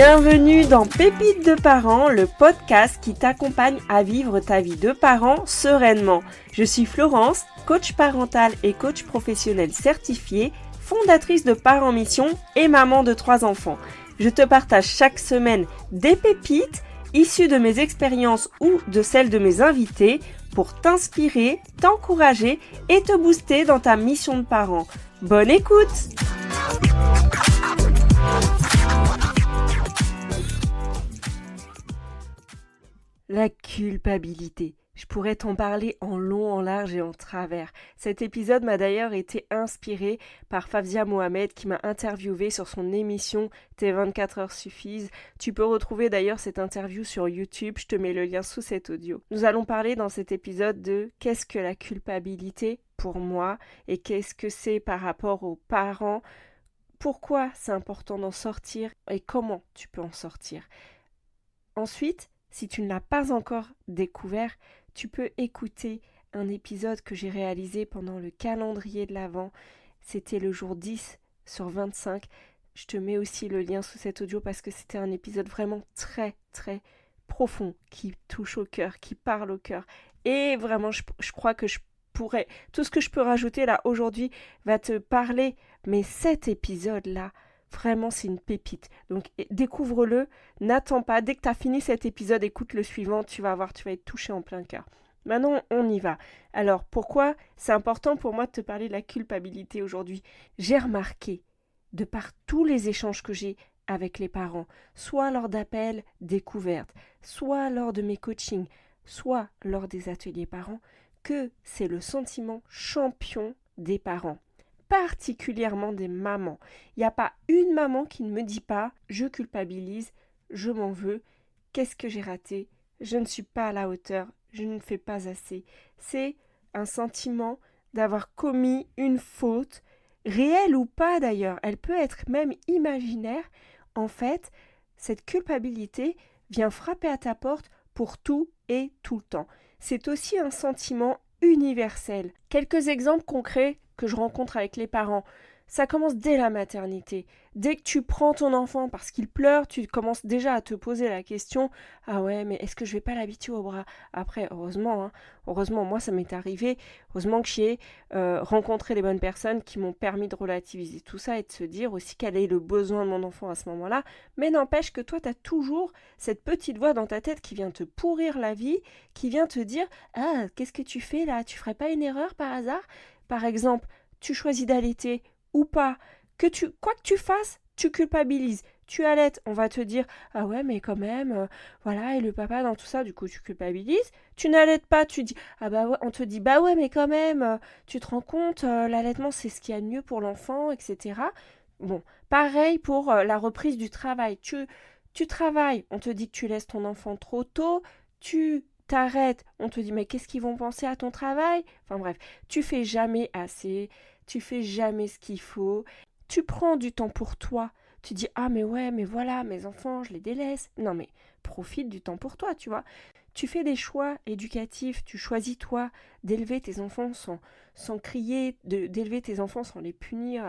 Bienvenue dans Pépites de parents, le podcast qui t'accompagne à vivre ta vie de parent sereinement. Je suis Florence, coach parental et coach professionnel certifié, fondatrice de Parents Mission et maman de 3 enfants. Je te partage chaque semaine des pépites issues de mes expériences ou de celles de mes invités pour t'inspirer, t'encourager et te booster dans ta mission de parent. Bonne écoute! La culpabilité. Je pourrais t'en parler en long, en large et en travers. Cet épisode m'a d'ailleurs été inspiré par Fawzia Mohamed qui m'a interviewé sur son émission Tes 24 heures suffisent. Tu peux retrouver d'ailleurs cette interview sur YouTube, je te mets le lien sous cet audio. Nous allons parler dans cet épisode de qu'est-ce que la culpabilité pour moi et qu'est-ce que c'est par rapport aux parents, pourquoi c'est important d'en sortir et comment tu peux en sortir. Ensuite, si tu ne l'as pas encore découvert, tu peux écouter un épisode que j'ai réalisé pendant le calendrier de l'Avent. C'était le jour 10 sur 25. Je te mets aussi le lien sous cet audio parce que c'était un épisode vraiment très très profond, qui touche au cœur, qui parle au cœur. Et vraiment, je crois que tout ce que je peux rajouter là aujourd'hui va te parler. Mais cet épisode-là, vraiment, c'est une pépite. Donc, découvre-le, n'attends pas. Dès que tu as fini cet épisode, écoute le suivant, tu vas voir, tu vas être touché en plein cœur. Maintenant, on y va. Alors, pourquoi c'est important pour moi de te parler de la culpabilité aujourd'hui ? J'ai remarqué, de par tous les échanges que j'ai avec les parents, soit lors d'appels découvertes, soit lors de mes coachings, soit lors des ateliers parents, que c'est le sentiment champion des parents. Particulièrement des mamans. Il n'y a pas une maman qui ne me dit pas « je culpabilise, je m'en veux, qu'est-ce que j'ai raté, je ne suis pas à la hauteur, je ne fais pas assez ». C'est un sentiment d'avoir commis une faute, réelle ou pas d'ailleurs, elle peut être même imaginaire. En fait, cette culpabilité vient frapper à ta porte pour tout et tout le temps. C'est aussi un sentiment universel. Quelques exemples concrets que je rencontre avec les parents. Ça commence dès la maternité. Dès que tu prends ton enfant parce qu'il pleure, tu commences déjà à te poser la question « Ah ouais, mais est-ce que je vais pas l'habituer au bras ?» Après, heureusement, moi ça m'est arrivé, heureusement que j'ai rencontré les bonnes personnes qui m'ont permis de relativiser tout ça et de se dire aussi quel est le besoin de mon enfant à ce moment-là. Mais n'empêche que toi, tu as toujours cette petite voix dans ta tête qui vient te pourrir la vie, qui vient te dire « Ah, qu'est-ce que tu fais là ? Tu ferais pas une erreur par hasard ?» Par exemple, tu choisis d'allaiter ou pas, quoi que tu fasses, tu culpabilises. Tu allaites, on va te dire « Ah ouais, mais quand même, voilà, et le papa dans tout ça, du coup tu culpabilises. » Tu n'allaites pas, tu dis « Ah bah ouais », on te dit « Bah ouais, mais quand même, tu te rends compte, l'allaitement c'est ce qu'il y a de mieux pour l'enfant, etc. » Bon, pareil pour la reprise du travail. Tu travailles, on te dit que tu laisses ton enfant trop tôt, tu t'arrêtes, on te dit mais qu'est-ce qu'ils vont penser à ton travail ? Enfin bref, tu fais jamais assez, tu fais jamais ce qu'il faut, tu prends du temps pour toi, tu dis ah mais ouais mais voilà mes enfants je les délaisse, non mais profite du temps pour toi tu vois, tu fais des choix éducatifs, tu choisis toi d'élever tes enfants sans crier, d'élever tes enfants sans les punir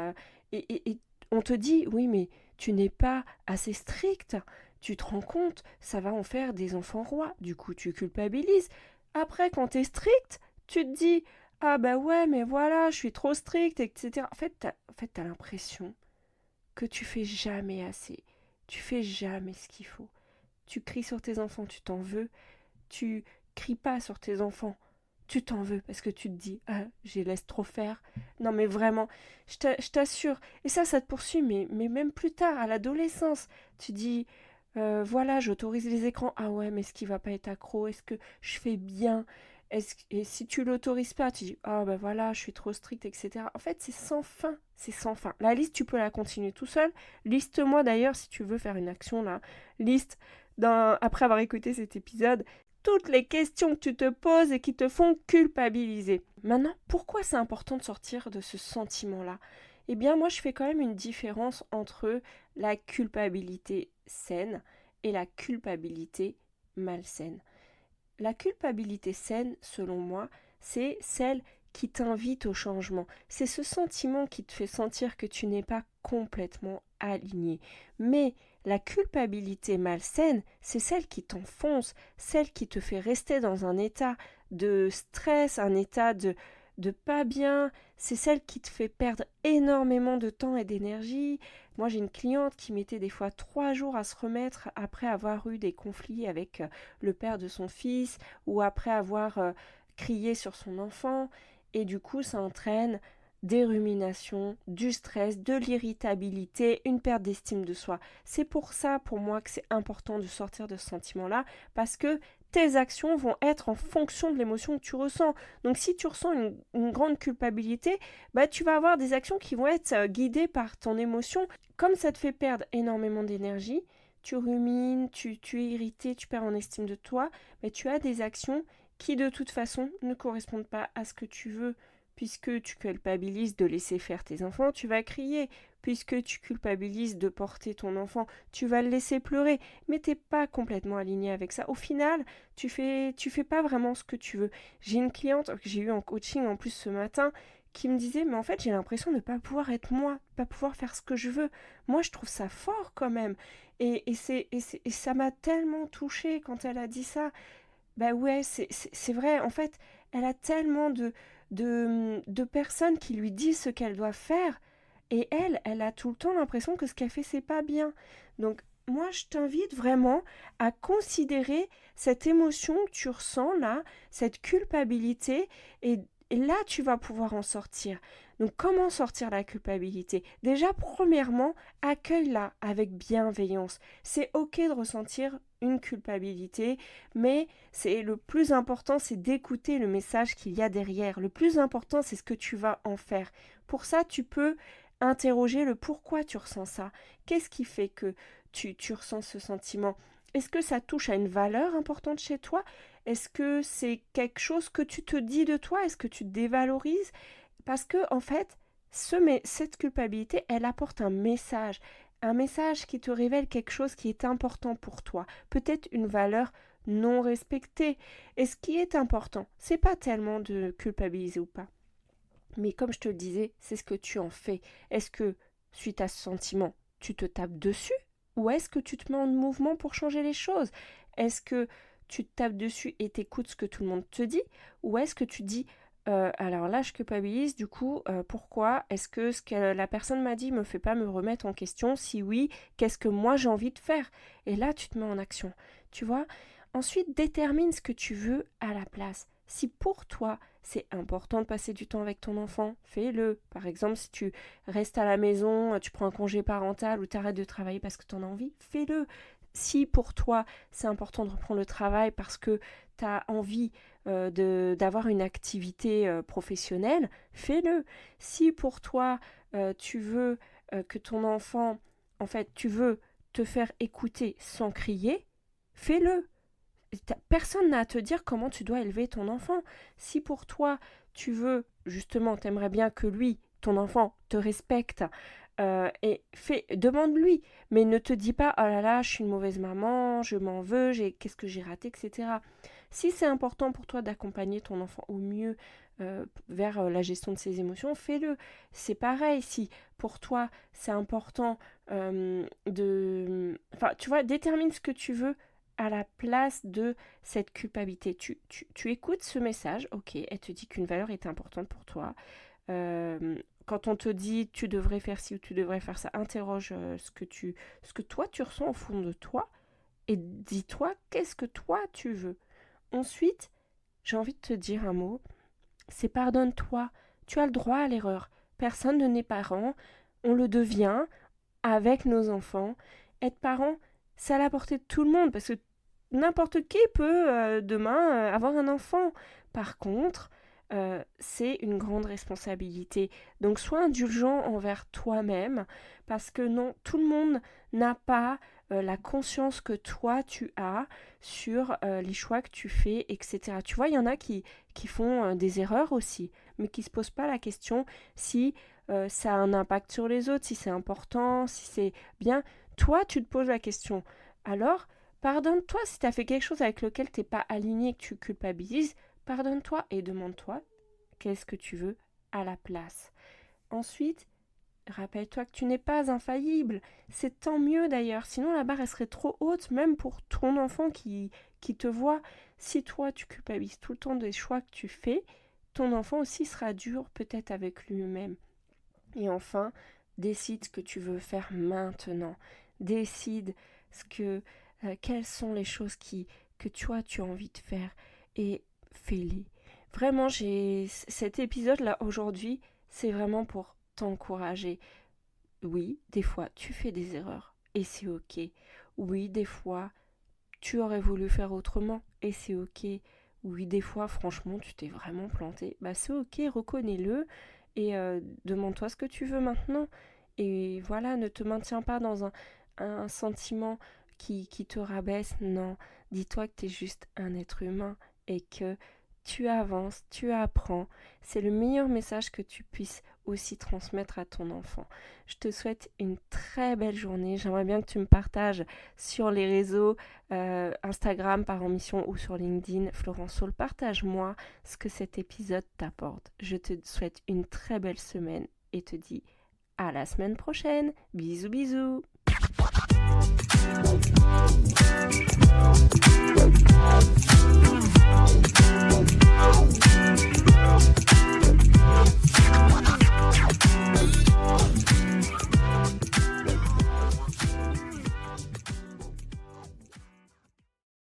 et on te dit oui mais tu n'es pas assez strict. Tu te rends compte, ça va en faire des enfants rois. Du coup, tu culpabilises. Après, quand t'es strict, tu te dis « Ah bah ouais, mais voilà, je suis trop strict, etc. » En fait, t'as l'impression que tu fais jamais assez. Tu fais jamais ce qu'il faut. Tu cries sur tes enfants, tu t'en veux. Tu cries pas sur tes enfants, tu t'en veux parce que tu te dis « Ah, je les laisse trop faire. » Non mais vraiment, je t'assure. Et ça te poursuit, mais même plus tard, à l'adolescence. Tu dis voilà, j'autorise les écrans. Ah ouais, mais est-ce qu'il va pas être accro ? Est-ce que je fais bien ? Et si tu l'autorises pas, tu dis ah ben voilà, je suis trop stricte, etc. En fait, c'est sans fin, c'est sans fin. La liste, tu peux la continuer tout seul. Liste-moi d'ailleurs si tu veux faire une action là. Liste après avoir écouté cet épisode, toutes les questions que tu te poses et qui te font culpabiliser. Maintenant, pourquoi c'est important de sortir de ce sentiment-là ? Eh bien, moi, je fais quand même une différence entre la culpabilité saine et la culpabilité malsaine. La culpabilité saine, selon moi, c'est celle qui t'invite au changement. C'est ce sentiment qui te fait sentir que tu n'es pas complètement aligné. Mais La culpabilité malsaine, c'est celle qui t'enfonce, celle qui te fait rester dans un état de stress, un état de pas bien, c'est celle qui te fait perdre énormément de temps et d'énergie. Moi, j'ai une cliente qui mettait des fois 3 jours à se remettre après avoir eu des conflits avec le père de son fils ou après avoir crié sur son enfant. Et du coup, ça entraîne des ruminations, du stress, de l'irritabilité, une perte d'estime de soi. C'est pour ça, pour moi, que c'est important de sortir de ce sentiment-là, parce que tes actions vont être en fonction de l'émotion que tu ressens. Donc si tu ressens une grande culpabilité, tu vas avoir des actions qui vont être guidées par ton émotion. Comme ça te fait perdre énormément d'énergie, tu rumines, tu es irrité, tu perds en estime de toi, mais tu as des actions qui de toute façon ne correspondent pas à ce que tu veux. Puisque tu culpabilises de laisser faire tes enfants, tu vas crier. Puisque tu culpabilises de porter ton enfant, tu vas le laisser pleurer. Mais t'es pas complètement aligné avec ça. Au final, tu fais pas vraiment ce que tu veux. J'ai une cliente que j'ai eue en coaching en plus ce matin qui me disait mais en fait j'ai l'impression de ne pas pouvoir être moi, de pas pouvoir faire ce que je veux. Moi je trouve ça fort quand même. Et ça m'a tellement touchée quand elle a dit ça. Bah ouais, c'est vrai. En fait, elle a tellement de personnes qui lui disent ce qu'elle doit faire. Et elle a tout le temps l'impression que ce qu'elle fait, c'est pas bien. Donc, moi, je t'invite vraiment à considérer cette émotion que tu ressens là, cette culpabilité, et là, tu vas pouvoir en sortir. Donc, comment sortir la culpabilité? Déjà, premièrement, accueille-la avec bienveillance. C'est ok de ressentir une culpabilité, mais c'est le plus important, c'est d'écouter le message qu'il y a derrière. Le plus important, c'est ce que tu vas en faire. Pour ça, tu peux interroger le pourquoi tu ressens ça. Qu'est-ce qui fait que tu ressens ce sentiment? Est-ce que ça touche à une valeur importante chez toi? Est-ce que c'est quelque chose que tu te dis de toi? Est-ce que tu te dévalorises? Parce que, en fait, cette culpabilité, elle apporte un message qui te révèle quelque chose qui est important pour toi, peut-être une valeur non respectée. Et ce qui est important, c'est pas tellement de culpabiliser ou pas, mais comme je te le disais, c'est ce que tu en fais. Est-ce que, suite à ce sentiment, tu te tapes dessus? Ou est-ce que tu te mets en mouvement pour changer les choses? Est-ce que tu te tapes dessus et t'écoutes ce que tout le monde te dit? Ou est-ce que tu dis, alors là je culpabilise, du coup, pourquoi? Est-ce que ce que la personne m'a dit me fait pas me remettre en question? Si oui, qu'est-ce que moi j'ai envie de faire? Et là tu te mets en action, tu vois? Ensuite, détermine ce que tu veux à la place. Si pour toi, c'est important de passer du temps avec ton enfant, fais-le. Par exemple, si tu restes à la maison, tu prends un congé parental ou tu arrêtes de travailler parce que tu en as envie, fais-le. Si pour toi, c'est important de reprendre le travail parce que tu as envie d'avoir une activité professionnelle, fais-le. Si pour toi, tu veux que ton enfant, en fait, tu veux te faire écouter sans crier, fais-le. Personne n'a à te dire comment tu dois élever ton enfant. Si pour toi, tu veux, justement, t'aimerais bien que lui, ton enfant, te respecte, demande-lui, mais ne te dis pas, oh là là, je suis une mauvaise maman, je m'en veux, qu'est-ce que j'ai raté, etc. Si c'est important pour toi d'accompagner ton enfant au mieux vers la gestion de ses émotions, fais-le. C'est pareil, si pour toi c'est important Enfin, tu vois, détermine ce que tu veux à la place de cette culpabilité. Tu écoutes ce message, ok, elle te dit qu'une valeur est importante pour toi. Quand on te dit tu devrais faire ci ou tu devrais faire ça, interroge ce que toi tu ressens au fond de toi et dis-toi qu'est-ce que toi tu veux. Ensuite, j'ai envie de te dire un mot, c'est pardonne-toi. Tu as le droit à l'erreur. Personne ne n'est parent, on le devient avec nos enfants. Être parent, c'est à la portée de tout le monde parce que n'importe qui peut demain avoir un enfant. Par contre, c'est une grande responsabilité. Donc sois indulgent envers toi-même parce que non, tout le monde n'a pas la conscience que toi tu as sur les choix que tu fais, etc. Tu vois, il y en a qui font des erreurs aussi, mais qui ne se posent pas la question si ça a un impact sur les autres, si c'est important, si c'est bien. Toi, tu te poses la question. Alors, pardonne-toi si tu as fait quelque chose avec lequel tu n'es pas aligné, que tu culpabilises. Pardonne-toi et demande-toi qu'est-ce que tu veux à la place. Ensuite, Rappelle-toi que tu n'es pas infaillible. C'est tant mieux d'ailleurs, sinon la barre elle serait trop haute, même pour ton enfant qui te voit. Si toi tu culpabilises tout le temps des choix que tu fais, ton enfant aussi sera dur peut-être avec lui-même. Et enfin, décide ce que tu veux faire maintenant. Décide quelles sont les choses que toi tu as envie de faire et fais-les. Vraiment, cet épisode-là aujourd'hui, c'est vraiment pour t'encourager. Oui, des fois, tu fais des erreurs et c'est ok. Oui, des fois, tu aurais voulu faire autrement et c'est ok. Oui, des fois, franchement, tu t'es vraiment planté. Bah, c'est ok, reconnais-le et demande-toi ce que tu veux maintenant. Et voilà, ne te maintiens pas dans un sentiment qui te rabaisse. Non, dis-toi que tu es juste un être humain et que tu avances, tu apprends. C'est le meilleur message que tu puisses aussi transmettre à ton enfant. Je te souhaite une très belle journée. J'aimerais bien que tu me partages sur les réseaux Instagram par mission ou sur LinkedIn. Florence Saul, partage-moi ce que cet épisode t'apporte. Je te souhaite une très belle semaine et te dis à la semaine prochaine. Bisous bisous.